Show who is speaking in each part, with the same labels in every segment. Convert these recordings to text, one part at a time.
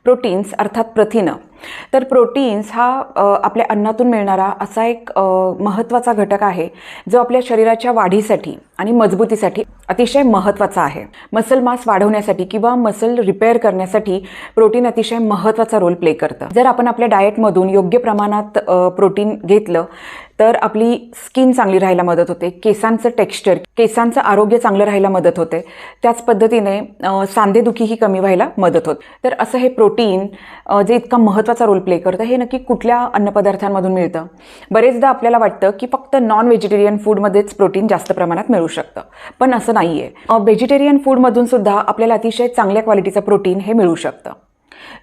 Speaker 1: Proteins अर्थात प्रथिनं. तर proteins हा आपल्या अन्नातून मिळणारा असा एक महत्त्वाचा घटक आहे जो आपल्या शरीराच्या वाढीसाठी आणि मजबूतीसाठी अतिशय महत्त्वाचा आहे. मसल मास वाढवण्यासाठी किंवा मसल रिपेअर करण्यासाठी प्रोटीन अतिशय महत्त्वाचा रोल प्ले करतं. जर आपण आपल्या डाएटमधून योग्य प्रमाणात प्रोटीन घेतलं तर आपली स्किन चांगली राहायला मदत होते, केसांचं टेक्स्चर, केसांचं आरोग्य चांगलं राहायला मदत होते. त्याच पद्धतीने सांधेदुखीही कमी व्हायला मदत होते. तर असं हे प्रोटीन जे इतका महत्त्वाचा रोल प्ले करतं हे नक्की कुठल्या अन्नपदार्थांमधून मिळतं? बरेचदा आपल्याला वाटतं की फक्त नॉन व्हेजिटेरियन फूडमध्येच प्रोटीन जास्त प्रमाणात मिळू शकतं, पण असं नाही आहे. व्हेजिटेरियन फूडमधून सुद्धा आपल्याला अतिशय चांगल्या क्वालिटीचं प्रोटीन हे मिळू शकतं.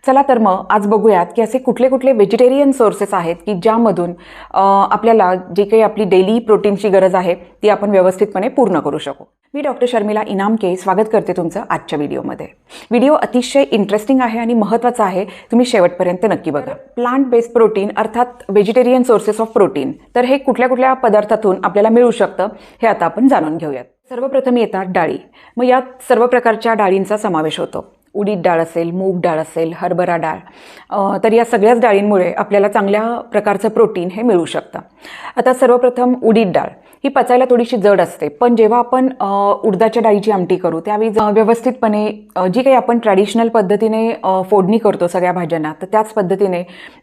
Speaker 1: चला तर मग आज बघूयात की असे कुठले कुठले व्हेजिटेरियन सोर्सेस आहेत की ज्यामधून आपल्याला जे काही आपली डेली प्रोटीनची गरज आहे ती आपण व्यवस्थितपणे पूर्ण करू शकू. मी डॉक्टर शर्मिला इनामके स्वागत करते तुमचं आजच्या व्हिडिओमध्ये. व्हिडिओ अतिशय इंटरेस्टिंग आहे आणि महत्त्वाचा आहे, तुम्ही शेवटपर्यंत नक्की बघा. प्लांट बेस्ड प्रोटीन अर्थात व्हेजिटेरियन सोर्सेस ऑफ प्रोटीन, तर हे कुठल्या कुठल्या पदार्थातून आपल्याला मिळू शकतं हे आता आपण जाणून घेऊयात. सर्वप्रथम येतात डाळी. मग यात सर्व प्रकारच्या डाळींचा समावेश होतो. उडीद डाळ असेल, मूग डाळ असेल, हरभरा डाळ, तर या सगळ्याच डाळींमुळे आपल्याला चांगल्या प्रकारचं प्रोटीन हे मिळू शकतं. आता सर्वप्रथम उडीद डाळ ही पचायला थोडीशी जड असते, पण जेव्हा आपण उडदाच्या डाळीची आमटी करू त्यावेळी व्यवस्थितपणे जी काही आपण ट्रॅडिशनल पद्धतीने फोडणी करतो सगळ्या भाज्यांना, तर त्याच पद्धतीने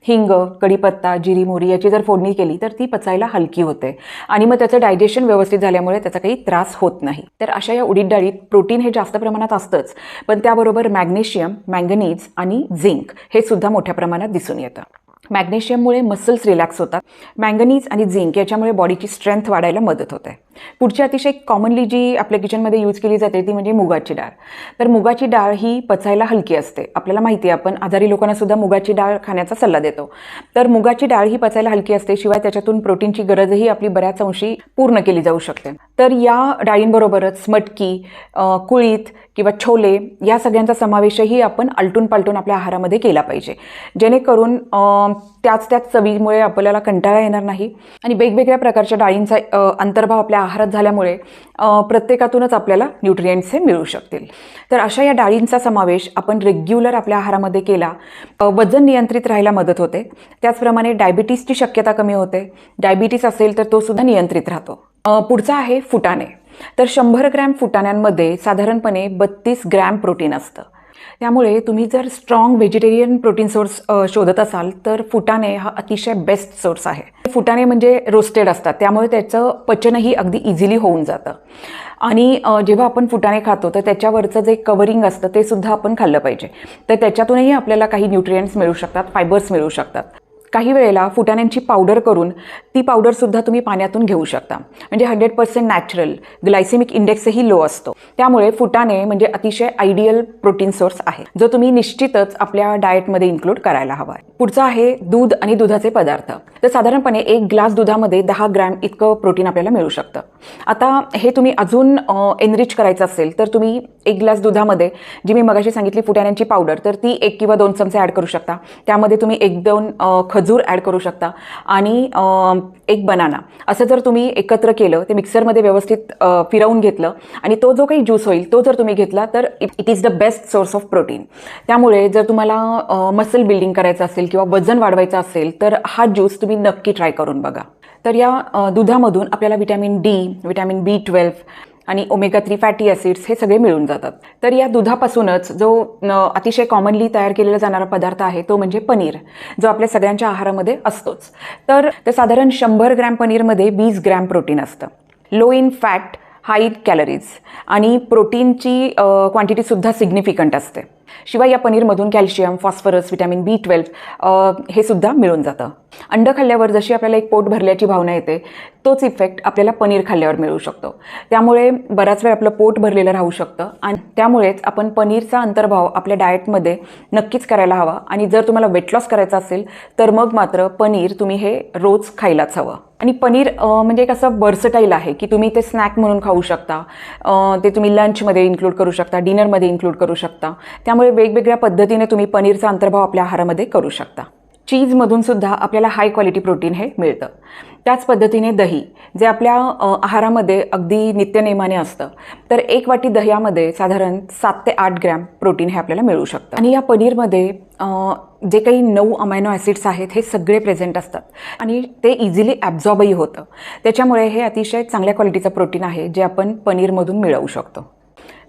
Speaker 1: हिंग, कढीपत्ता, जिरी, मोहरी याची जर फोडणी केली तर ती पचायला हलकी होते आणि मग त्याचं डायजेशन व्यवस्थित झाल्यामुळे त्याचा काही त्रास होत नाही. तर अशा या उडीद डाळीत प्रोटीन हे जास्त प्रमाणात असतंच, पण त्याबरोबर मॅग्नेशियम, मँगनीज आणि झिंक हे सुद्धा मोठ्या प्रमाणात दिसून येतं. मॅग्नेशियममुळे मसल्स रिलॅक्स होतात. मँगनीज आणि झिंक याच्यामुळे बॉडीची स्ट्रेंथ वाढायला मदत होते. पुढची अतिशय कॉमनली जी आपल्या किचनमध्ये यूज केली जाते ती म्हणजे मुगाची डाळ. तर मुगाची डाळ ही पचायला हलकी असते. आपल्याला माहिती आहे, आपण आजारी लोकांना सुद्धा मुगाची डाळ खाण्याचा सल्ला देतो. तर मुगाची डाळ ही पचायला हलकी असते, शिवाय त्याच्यातून प्रोटीनची गरजही आपली बऱ्याच अंशी पूर्ण केली जाऊ शकते. तर या डाळींबरोबरच मटकी, कुळीथ किंवा छोले या सगळ्यांचा समावेशही आपण आलटून पालटून आपल्या आहारामध्ये केला पाहिजे, जेणेकरून त्याच चवीमुळे आपल्याला कंटाळा येणार नाही आणि वेगवेगळ्या प्रकारच्या डाळींचा अंतर्भाव आपल्या आहारात झाल्यामुळे प्रत्येकातूनच आपल्याला न्यूट्रिएंट्स हे मिळू शकतील. तर अशा या डाळींचा समावेश आपण रेग्युलर आपल्या आहारामध्ये केला, वजन नियंत्रित राहायला मदत होते. त्याचप्रमाणे डायबिटीसची शक्यता कमी होते. डायबिटीस असेल तर तो सुद्धा नियंत्रित राहतो. पुढचा आहे फुटाणे. तर 100 ग्रॅम फुटाण्यांमध्ये साधारणपणे 32 ग्रॅम प्रोटीन असतं. त्यामुळे तुम्ही जर स्ट्रॉंग व्हेजिटेरियन प्रोटीन सोर्स शोधत असाल तर फुटाणे हा अतिशय बेस्ट सोर्स आहे. फुटाणे म्हणजे रोस्टेड असतात, त्यामुळे त्याचं पचनही अगदी इझिली होऊन जातं. आणि जेव्हा आपण फुटाणे खातो तर त्याच्यावरचं जे कवरिंग असतं ते सुद्धा आपण खाल्लं पाहिजे. तर त्याच्यातूनही आपल्याला काही न्यूट्रिएंट्स मिळू शकतात, फायबर्स मिळू शकतात. काही वेळेला फुटाण्यांची पावडर करून ती पावडरसुद्धा तुम्ही पाण्यातून घेऊ शकता. म्हणजे 100% नॅचरल, ग्लायसेमिक इंडेक्सही लो असतो. त्यामुळे फुटाणे म्हणजे अतिशय आयडियल प्रोटीन सोर्स आहे, जो तुम्ही निश्चितच आपल्या डाएटमध्ये इन्क्लूड करायला हवा आहे. पुढचा आहे दूध आणि दुधाचे पदार्थ. तर साधारणपणे 1 ग्लास दुधामध्ये 10 ग्रॅम इतकं प्रोटीन आपल्याला मिळू शकतं. आता हे तुम्ही अजून एनरिच करायचं असेल तर तुम्ही 1 ग्लास दुधामध्ये जी मी मगाशी सांगितली फुटाण्यांची पावडर, तर ती 1 किंवा 2 चमचे ॲड करू शकता. त्यामध्ये तुम्ही 1-2 खजूर ॲड करू शकता आणि 1 बनाना असं जर तुम्ही एकत्र केलं, ते मिक्सरमध्ये व्यवस्थित फिरवून घेतलं आणि तो जो काही ज्यूस होईल तो जर तुम्ही घेतला तर it is the best source of protein. त्यामुळे जर तुम्हाला मसल बिल्डिंग करायचं असेल किंवा वजन वाढवायचं असेल तर हा ज्यूस तुम्ही नक्की ट्राय करून बघा. तर या दुधामधून आपल्याला व्हिटॅमिन डी, व्हिटॅमिन B12 आणि ओमेगा 3 फॅटी ॲसिड्स हे सगळे मिळून जातात. तर या दुधापासूनच जो अतिशय कॉमनली तयार केलेला जाणारा पदार्थ आहे तो म्हणजे पनीर, जो आपल्या सगळ्यांच्या आहारामध्ये असतोच. तर साधारण 100 ग्रॅम पनीरमध्ये 20 ग्रॅम प्रोटीन असतं. Low in fat, high in calories आणि प्रोटीनची क्वांटिटीसुद्धा सिग्निफिकंट असते. शिवाय या पनीरमधून कॅल्शियम, फॉस्फरस, व्हिटॅमिन B12 हे सुद्धा मिळून जातं. अंड खाल्ल्यावर जशी आपल्याला एक पोट भरल्याची भावना येते, तोच इफेक्ट आपल्याला पनीर खाल्ल्यावर मिळू शकतो. त्यामुळे बराच वेळ आपलं पोट भरलेलं राहू शकतं आणि त्यामुळेच आपण पनीरचा अंतर्भाव आपल्या डाएटमध्ये नक्कीच करायला हवा. आणि जर तुम्हाला वेट लॉस करायचं असेल तर मग मात्र पनीर तुम्ही हे रोज खायलाच हवं. आणि पनीर म्हणजे एक असं वर्सटाईल आहे की तुम्ही ते स्नॅक म्हणून खाऊ शकता, ते तुम्ही लंचमध्ये इन्क्लूड करू शकता, डिनरमध्ये इन्क्लूड करू शकता. त्यामुळे वेगवेगळ्या पद्धतीने तुम्ही पनीरचा अंतर्भाव आपल्या आहारामध्ये करू शकता. चीजमधून सुद्धा आपल्याला हाय क्वालिटी प्रोटीन हे मिळतं. त्याच पद्धतीने दही, जे आपल्या आहारामध्ये अगदी नित्यनेमाने असतं, तर 1 वाटी दह्यामध्ये साधारण 7 ते 8 ग्रॅम प्रोटीन हे आपल्याला मिळू शकतं. आणि या पनीरमध्ये जे काही 9 अमायनो ॲसिड्स आहेत हे सगळे प्रेझेंट असतात आणि ते इझिली ॲब्झॉर्बही होतं. त्याच्यामुळे हे अतिशय चांगल्या क्वालिटीचं प्रोटीन आहे जे आपण पनीरमधून मिळवू शकतो.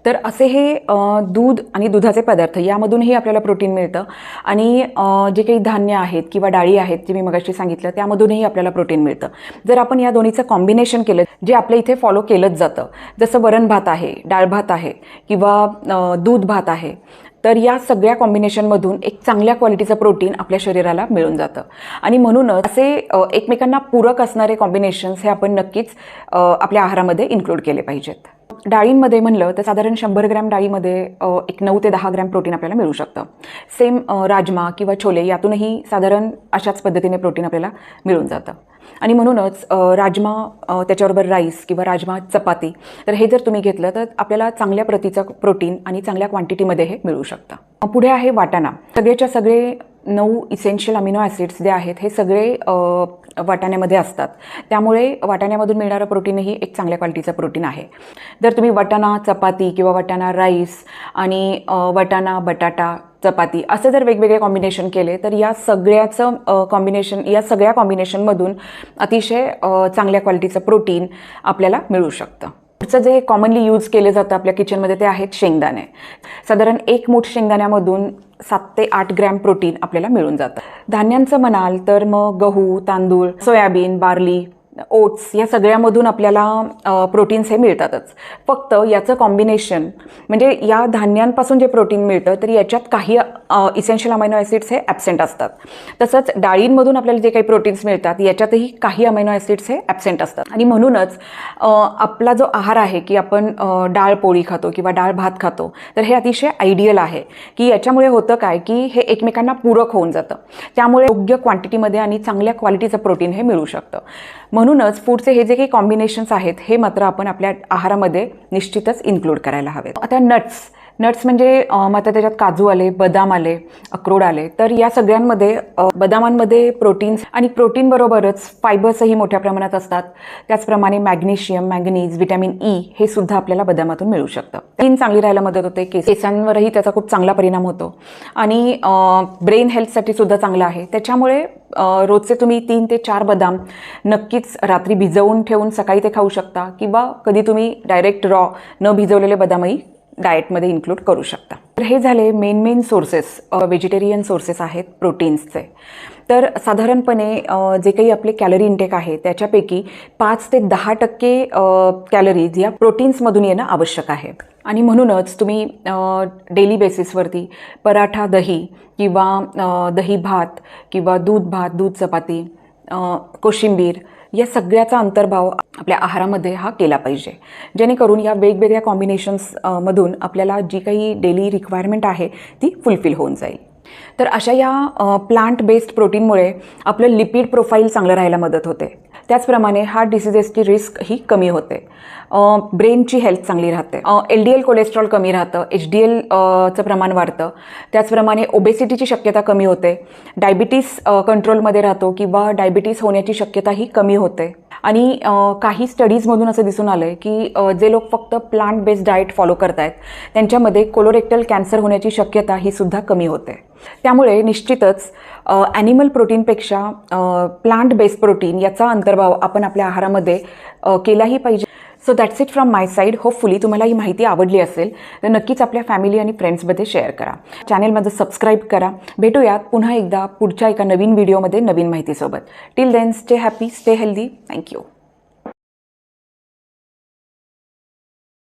Speaker 1: तर असे हे दूध आणि दुधाचे पदार्थ यामधूनही आपल्याला प्रोटीन मिळतं आणि जे काही धान्य आहेत किंवा डाळी आहेत जे मी मगाशी सांगितलं त्यामधूनही आपल्याला प्रोटीन मिळतं. जर आपण या दोन्हीचं कॉम्बिनेशन केलं, जे आपल्या इथे फॉलो केलंच जातं, जसं वरण भात आहे, डाळ भात आहे किंवा दूध भात आहे, तर या सगळ्या कॉम्बिनेशनमधून एक चांगल्या क्वालिटीचं प्रोटीन आपल्या शरीराला मिळून जातं. आणि म्हणूनच असे एकमेकांना पूरक असणारे कॉम्बिनेशन्स हे आपण नक्कीच आपल्या आहारामध्ये इन्क्लूड केले पाहिजेत. डाळींमध्ये म्हणलं तर साधारण 100 ग्रॅम डाळीमध्ये एक 9 ते 10 ग्रॅम प्रोटीन आपल्याला मिळू शकतं. सेम राजमा किंवा छोले यातूनही साधारण अशाच पद्धतीने प्रोटीन आपल्याला मिळून जातं. आणि म्हणूनच राजमा त्याच्याबरोबर राईस किंवा राजमा चपाती, तर हे जर तुम्ही घेतलं तर आपल्याला चांगल्या प्रतीचं प्रोटीन आणि चांगल्या क्वांटिटीमध्ये हे मिळू शकतं. पुढे आहे वाटाणा. सगळेच्या सगळे 9 इसेन्शियल अमिनो ॲसिड्स जे आहेत हे सगळे वाटाण्यामध्ये असतात. त्यामुळे वाटाण्यामधून मिळणारं प्रोटीनही एक चांगल्या क्वालिटीचं प्रोटीन आहे. जर तुम्ही वाटाणा चपाती किंवा वाटाणा राईस आणि वाटाणा बटाटा चपाती असं जर वेगवेगळे कॉम्बिनेशन केले तर या सगळ्याचं सगळ्या कॉम्बिनेशनमधून अतिशय चांगल्या क्वालिटीचं प्रोटीन आपल्याला मिळू शकतं. पुढचं जे कॉमनली यूज केलं जातं आपल्या किचनमध्ये ते आहेत शेंगदाणे. साधारण 1 मूठ शेंगदाण्यामधून 7 ते 8 ग्रॅम प्रोटीन आपल्याला मिळून जातं. धान्यांचं म्हणाल तर मग गहू, तांदूळ, सोयाबीन, बार्ली, ओट्स या सगळ्यामधून आपल्याला प्रोटीन्स हे मिळतातच. फक्त याचं कॉम्बिनेशन म्हणजे या धान्यांपासून जे प्रोटीन मिळतं तर याच्यात काही इसेन्शियल अमायनो ॲसिड्स हे ॲब्सेंट असतात. तसंच डाळींमधून आपल्याला जे काही प्रोटीन्स मिळतात याच्यातही काही अमायनो ॲसिड्स हे ॲब्सेंट असतात. आणि म्हणूनच आपला जो आहार आहे की आपण डाळ पोळी खातो किंवा डाळ भात खातो, तर हे अतिशय आयडियल आहे की याच्यामुळे होतं काय की हे एकमेकांना पूरक होऊन जातं. त्यामुळे योग्य क्वांटिटीमध्ये आणि चांगल्या क्वालिटीचं प्रोटीन हे मिळू शकतं. म्हणूनच फूडचे हे जे काही कॉम्बिनेशन्स आहेत हे मात्र आपण आपल्या आहारामध्ये निश्चितच इन्क्लूड करायला हवेत. आता नट्स म्हणजे मात्र त्याच्यात काजू आले, बदाम आले, अक्रोड आले, तर या सगळ्यांमध्ये बदामांमध्ये प्रोटीन्स आणि प्रोटीनबरोबरच फायबर्सही मोठ्या प्रमाणात असतात. त्याचप्रमाणे मॅग्नेशियम, मॅंगनीज, व्हिटॅमिन ई हे सुद्धा आपल्याला बदामातून मिळू शकतं. स्किन चांगली राहायला मदत होते, केसांवरही त्याचा खूप चांगला परिणाम होतो आणि ब्रेन हेल्थसाठी सुद्धा चांगलं आहे. त्याच्यामुळे रोजचे तुम्ही 3 ते 4 बदाम नक्कीच रात्री भिजवून ठेवून सकाळी ते खाऊ शकता किंवा कधी तुम्ही डायरेक्ट रॉ न भिजवलेले बदामही डाएटमध्ये इन्क्लूड करू शकता. तर हे झाले मेन सोर्सेस, व्हेजिटेरियन सोर्सेस आहेत प्रोटीन्सचे. तर साधारणपणे जे काही आपले कॅलरी इंटेक आहे त्याच्यापैकी 5 ते 10% कॅलरीज या प्रोटीन्समधून येणं आवश्यक आहे. आणि म्हणूनच तुम्ही डेली बेसिसवरती पराठा दही किंवा दही भात किंवा दूध भात, दूध चपाती, कोशिंबीर या सगळ्याचा अंतर्भाव आपल्या आहारामध्ये हा केला पाहिजे, जेणेकरून या वेगवेगळ्या कॉम्बिनेशन्स मधून आपल्याला जी काही डेली रिक्वायरमेंट आहे ती फुलफिल होऊन जाईल. तर अशा या प्लांट बेस्ड प्रोटीनमुळे आपलं लिपिड प्रोफाईल चांगलं राहायला मदत होते. त्याचप्रमाणे हार्ट डिसिजेसची रिस्क ही कमी होते. ब्रेनची हेल्थ चांगली राहते. LDL कोलेस्ट्रॉल कमी राहतं, HDLचं प्रमाण वाढतं. त्याचप्रमाणे ओबेसिटीची शक्यता कमी होते. डायबिटीस कंट्रोलमध्ये राहतो किंवा डायबिटीस होण्याची शक्यताही कमी होते. आणि काही स्टडीजमधून असं दिसून आलं आहे की जे लोक फक्त प्लांट बेस्ड डाएट फॉलो करत आहेत त्यांच्यामध्ये कोलोरेक्टल कॅन्सर होण्याची शक्यता ही सुद्धा कमी होते. त्यामुळे निश्चितच ॲनिमल प्रोटीनपेक्षा प्लांट बेस्ड प्रोटीन याचा अंतर्भाव आपण आपल्या आहारामध्ये केलाही पाहिजे. So that's it from my side. Hopefully तुम्हाला ही माहिती आवडली असेल तर नक्कीच आपल्या फॅमिली आणि फ्रेंड्समध्ये शेअर करा. चॅनेलमध्ये सबस्क्राईब करा. भेटूयात पुन्हा एकदा पुढच्या एका नवीन व्हिडिओमध्ये नवीन माहितीसोबत. Till then stay happy, stay healthy. Thank you.